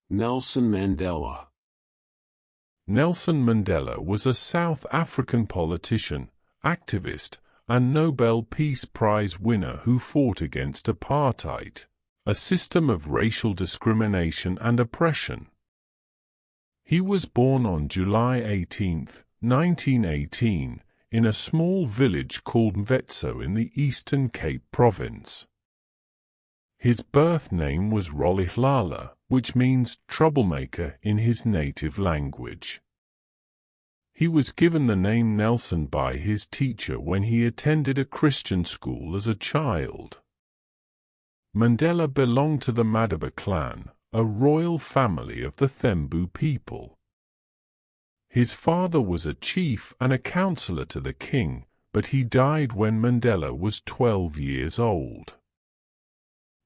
Nelson Mandela. Nelson Mandela was a South African politician, activist, and Nobel Peace Prize winner who fought against apartheid, a system of racial discrimination and oppression. He was born on July 18, 1918, in a small village called Mvetso in the Eastern Cape Province. His birth name was Rolihlala, which means troublemaker in his native language. He was given the name Nelson by his teacher when he attended a Christian school as a child. Mandela belonged to the Mandela clan, a royal family of the Thembu people. His father was a chief and a counselor to the king, but he died when Mandela was 12 years old.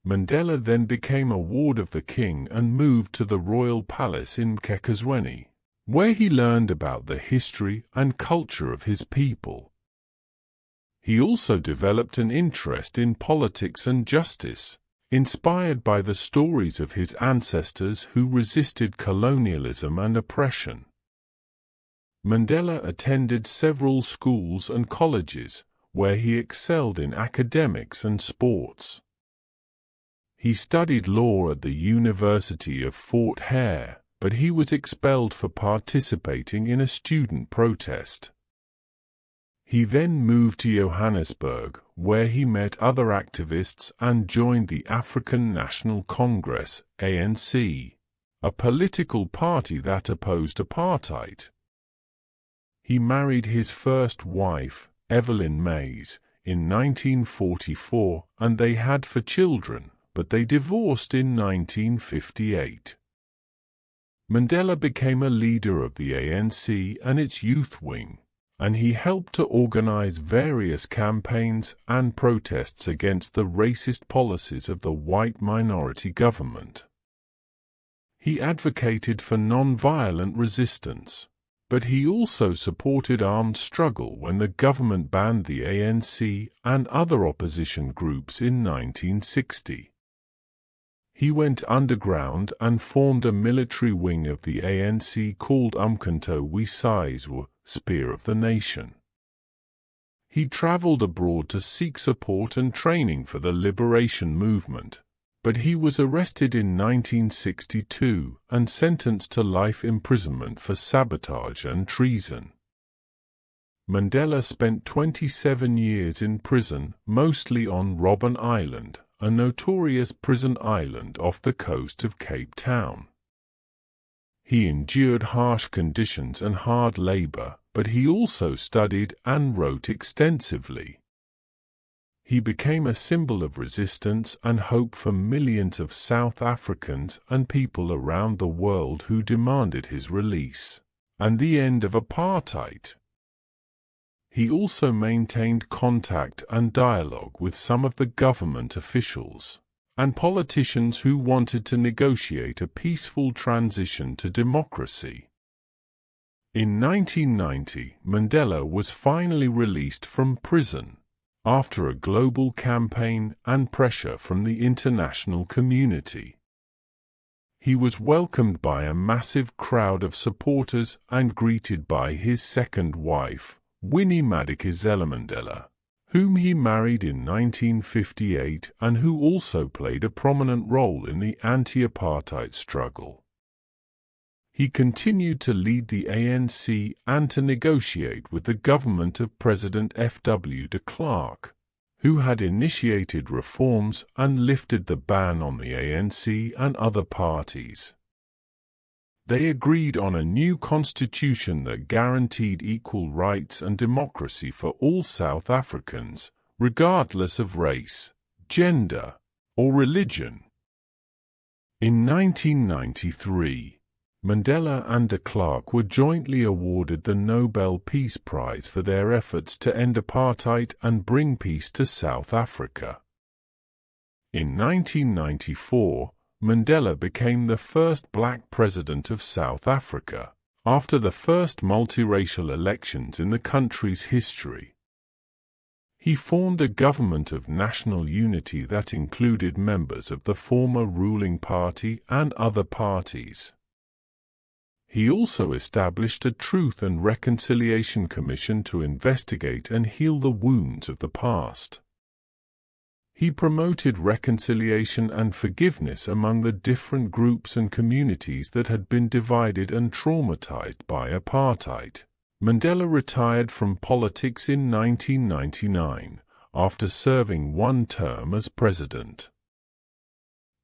Mandela then became a ward of the king and moved to the royal palace in Mkhekezweni, where he learned about the history and culture of his people. He also developed an interest in politics and justice, inspired by the stories of his ancestors who resisted colonialism and oppression. Mandela attended several schools and colleges, where he excelled in academics and sports. He studied law at the University of Fort Hare, but he was expelled for participating in a student protest. He then moved to Johannesburg, where he met other activists and joined the African National Congress, ANC, a political party that opposed apartheid. He married his first wife, Evelyn Mays, in 1944, and they had 4 children, but they divorced in 1958. Mandela became a leader of the ANC and its youth wing, and he helped to organize various campaigns and protests against the racist policies of the white minority government. He advocated for non-violent resistance, but he also supported armed struggle when the government banned the ANC and other opposition groups in 1960. He went underground and formed a military wing of the ANC called Umkhonto we Sizwe, Spear of the Nation. He traveled abroad to seek support and training for the liberation movement, but he was arrested in 1962 and sentenced to life imprisonment for sabotage and treason. Mandela spent 27 years in prison, mostly on Robben Island, a notorious prison island off the coast of Cape Town. He endured harsh conditions and hard labor, but he also studied and wrote extensively. He became a symbol of resistance and hope for millions of South Africans and people around the world who demanded his release and the end of apartheid. He also maintained contact and dialogue with some of the government officials and politicians who wanted to negotiate a peaceful transition to democracy. In 1990, Mandela was finally released from prison after a global campaign and pressure from the international community. He was welcomed by a massive crowd of supporters and greeted by his second wife, Winnie Madikizela Mandela, whom he married in 1958 and who also played a prominent role in the anti-apartheid struggle. He continued to lead the ANC and to negotiate with the government of President F.W. de Klerk, who had initiated reforms and lifted the ban on the ANC and other parties. They agreed on a new constitution that guaranteed equal rights and democracy for all South Africans, regardless of race, gender, or religion. In 1993, Mandela and de Klerk were jointly awarded the Nobel Peace Prize for their efforts to end apartheid and bring peace to South Africa. In 1994, Mandela became the first black president of South Africa, after the first multiracial elections in the country's history. He formed a government of national unity that included members of the former ruling party and other parties. He also established a Truth and Reconciliation Commission to investigate and heal the wounds of the past. He promoted reconciliation and forgiveness among the different groups and communities that had been divided and traumatized by apartheid. Mandela retired from politics in 1999 after serving one term as president.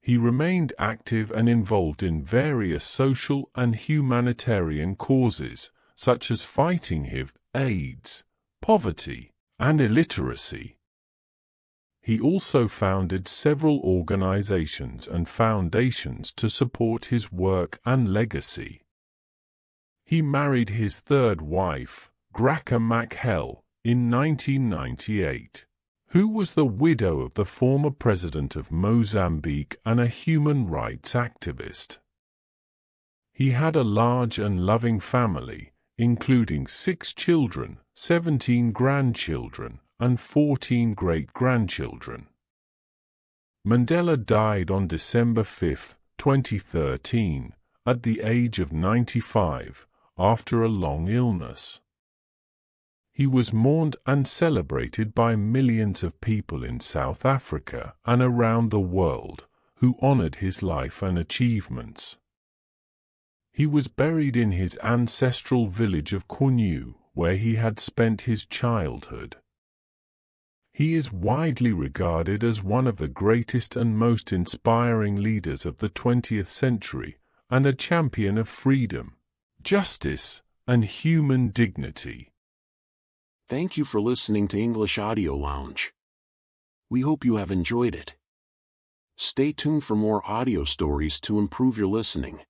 He remained active and involved in various social and humanitarian causes, such as fighting HIV, AIDS, poverty, and illiteracy. He also founded several organizations and foundations to support his work and legacy. He married his third wife, Graca Machel, in 1998, who was the widow of the former president of Mozambique and a human rights activist. He had a large and loving family, including 6 children, 17 grandchildren, and 14 great-grandchildren. Mandela died on December 5, 2013, at the age of 95, after a long illness. He was mourned and celebrated by millions of people in South Africa and around the world, who honored his life and achievements. He was buried in his ancestral village of Cornu, where he had spent his childhood. He is widely regarded as one of the greatest and most inspiring leaders of the 20th century and a champion of freedom, justice, and human dignity. Thank you for listening to English Audio Lounge. We hope you have enjoyed it. Stay tuned for more audio stories to improve your listening.